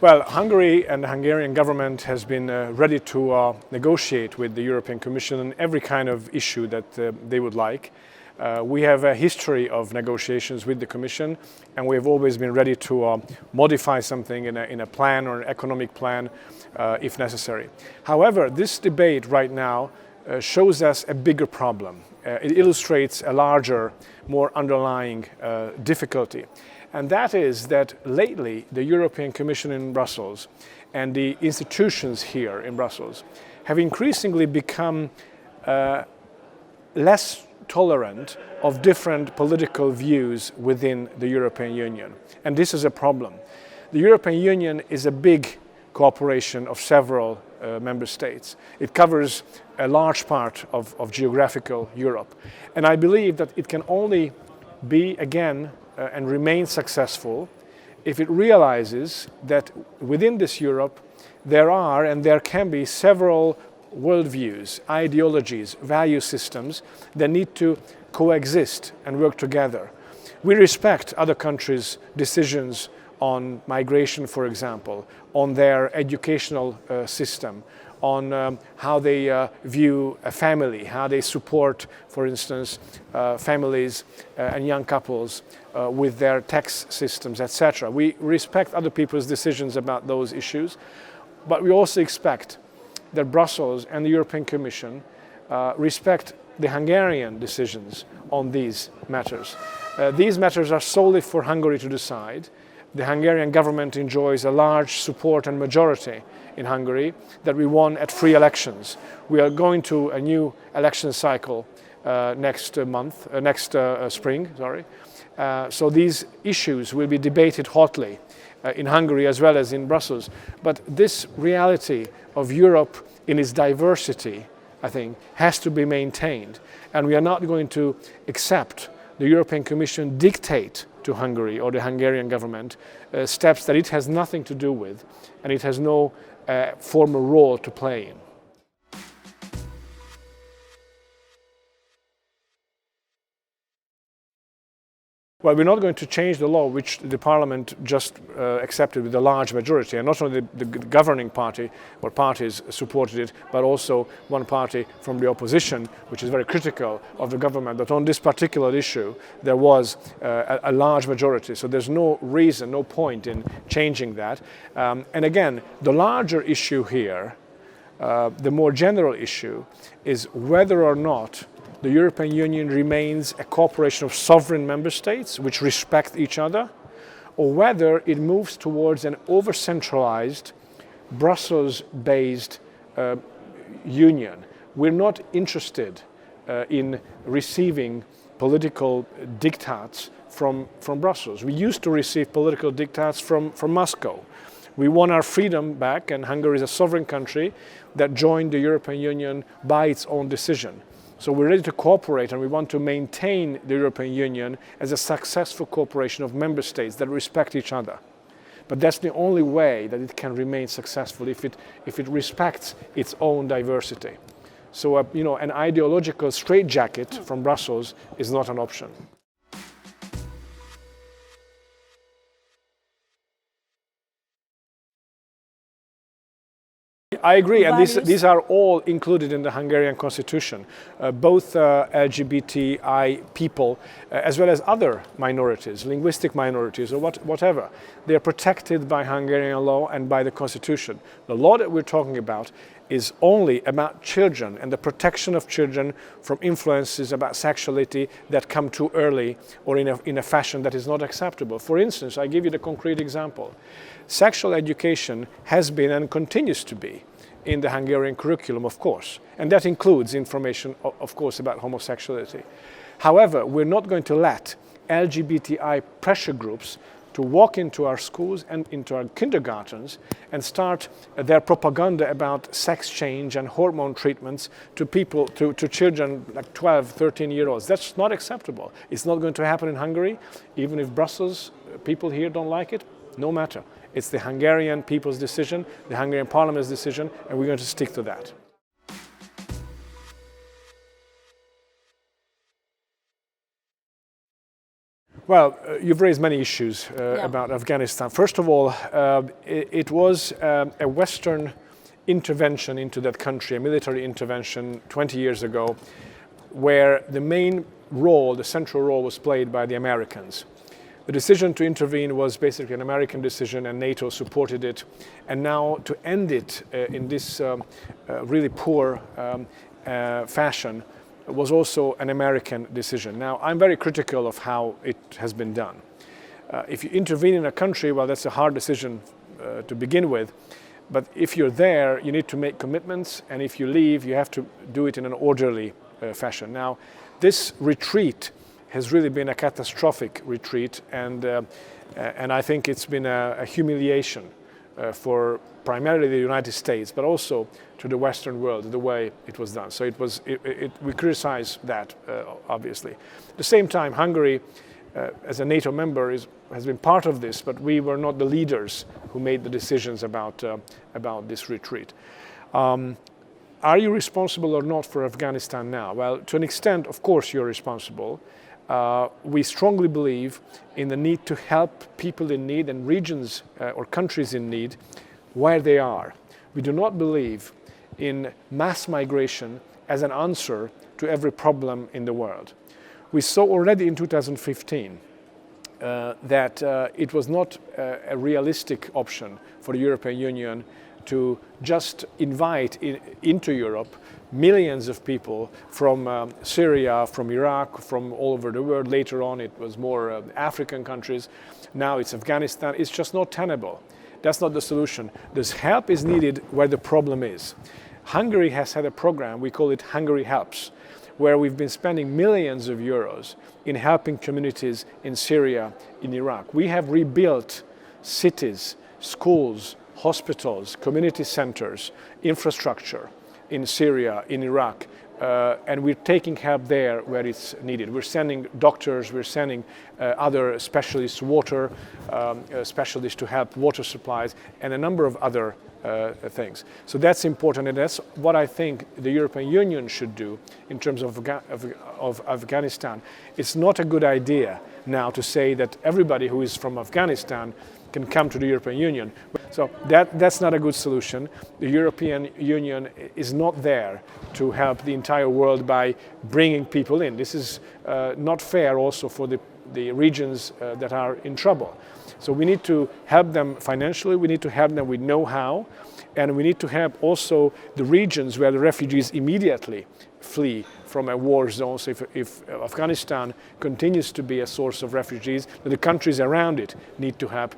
Well, Hungary and the Hungarian government has been ready to negotiate with the European Commission on every kind of issue that they would like. We have a history of negotiations with the Commission, and we have always been ready to modify something in a plan or an economic plan if necessary. However, this debate right now shows us a bigger problem. It illustrates a larger, more underlying difficulty. And that is that lately the European Commission in Brussels and the institutions here in Brussels have increasingly become less tolerant of different political views within the European Union. And this is a problem. The European Union is a big cooperation of several member states. It covers a large part of geographical Europe. And I believe that it can only be again and remain successful if it realizes that within this Europe there are and there can be several worldviews, ideologies, value systems that need to coexist and work together. We respect other countries' decisions on migration, for example, on their educational system, on how they view a family, how they support, for instance, families and young couples with their tax systems, etc. We respect other people's decisions about those issues, but we also expect that Brussels and the European Commission respect the Hungarian decisions on these matters. These matters are solely for Hungary to decide. The Hungarian government enjoys a large support and majority in Hungary that we won at free elections. We are going to a new election cycle next spring. So these issues will be debated hotly in Hungary as well as in Brussels. But this reality of Europe in its diversity, I think, has to be maintained. And we are not going to accept the European Commission dictate to Hungary or the Hungarian government steps that it has nothing to do with and it has no formal role to play in. Well, we're not going to change the law which the Parliament just accepted with a large majority, and not only the governing party or parties supported it, but also one party from the opposition, which is very critical of the government. But on this particular issue, there was a large majority, so there's no reason, no point in changing that. And again, the larger issue here, the more general issue, is whether or not the European Union remains a cooperation of sovereign member states which respect each other, or whether it moves towards an over-centralized, Brussels-based union. We're not interested in receiving political diktats from Brussels. We used to receive political diktats from Moscow. We won our freedom back, and Hungary is a sovereign country that joined the European Union by its own decision. So we're ready to cooperate, and we want to maintain the European Union as a successful cooperation of member states that respect each other. But that's the only way that it can remain successful, if it respects its own diversity. So an ideological straitjacket from Brussels is not an option. I agree, and these are all included in the Hungarian constitution. Both LGBTI people, as well as other minorities, linguistic minorities or whatever, they are protected by Hungarian law and by the constitution. The law that we're talking about is only about children and the protection of children from influences about sexuality that come too early or in a fashion that is not acceptable. For instance, I give you the concrete example. Sexual education has been and continues to be in the Hungarian curriculum, of course, and that includes information, of course, about homosexuality. However, we're not going to let LGBTI pressure groups to walk into our schools and into our kindergartens and start their propaganda about sex change and hormone treatments to people, to children like 12, 13-year-olds. That's not acceptable. It's not going to happen in Hungary, even if Brussels people here don't like it, no matter. It's the Hungarian people's decision, the Hungarian parliament's decision, and we're going to stick to that. Well, you've raised many issues about Afghanistan. First of all, it was a Western intervention into that country, a military intervention 20 years ago, where the main role, the central role, was played by the Americans. The decision to intervene was basically an American decision, and NATO supported it. And now to end it in this really poor fashion was also an American decision. Now, I'm very critical of how it has been done. If you intervene in a country, well, that's a hard decision to begin with. But if you're there, you need to make commitments, and if you leave, you have to do it in an orderly fashion. Now, this retreat has really been a catastrophic retreat, and I think it's been a humiliation for primarily the United States, but also to the Western world, the way it was done. So we criticize that, obviously. At the same time, Hungary, as a NATO member, has been part of this, but we were not the leaders who made the decisions about this retreat. Are you responsible or not for Afghanistan now? Well, to an extent, of course, you're responsible. We strongly believe in the need to help people in need and regions or countries in need where they are. We do not believe in mass migration as an answer to every problem in the world. We saw already in 2015 that it was not a realistic option for the European Union to just invite into Europe millions of people from Syria, from Iraq, from all over the world. Later on it was more African countries. Now it's Afghanistan. It's just not tenable. That's not the solution. This help is needed where the problem is. Hungary has had a program, we call it Hungary Helps, where we've been spending millions of euros in helping communities in Syria, in Iraq. We have rebuilt cities, schools, hospitals, community centers, infrastructure in Syria, in Iraq, and we're taking help there where it's needed. We're sending doctors, we're sending other specialists, water specialists to help water supplies, and a number of other things. So that's important, and that's what I think the European Union should do in terms of Afghanistan. It's not a good idea now to say that everybody who is from Afghanistan can come to the European Union. So that's not a good solution. The European Union is not there to help the entire world by bringing people in. This is not fair also for the regions that are in trouble. So we need to help them financially, we need to help them with know-how, and we need to help also the regions where the refugees immediately flee from a war zone. So if Afghanistan continues to be a source of refugees, the countries around it need to help.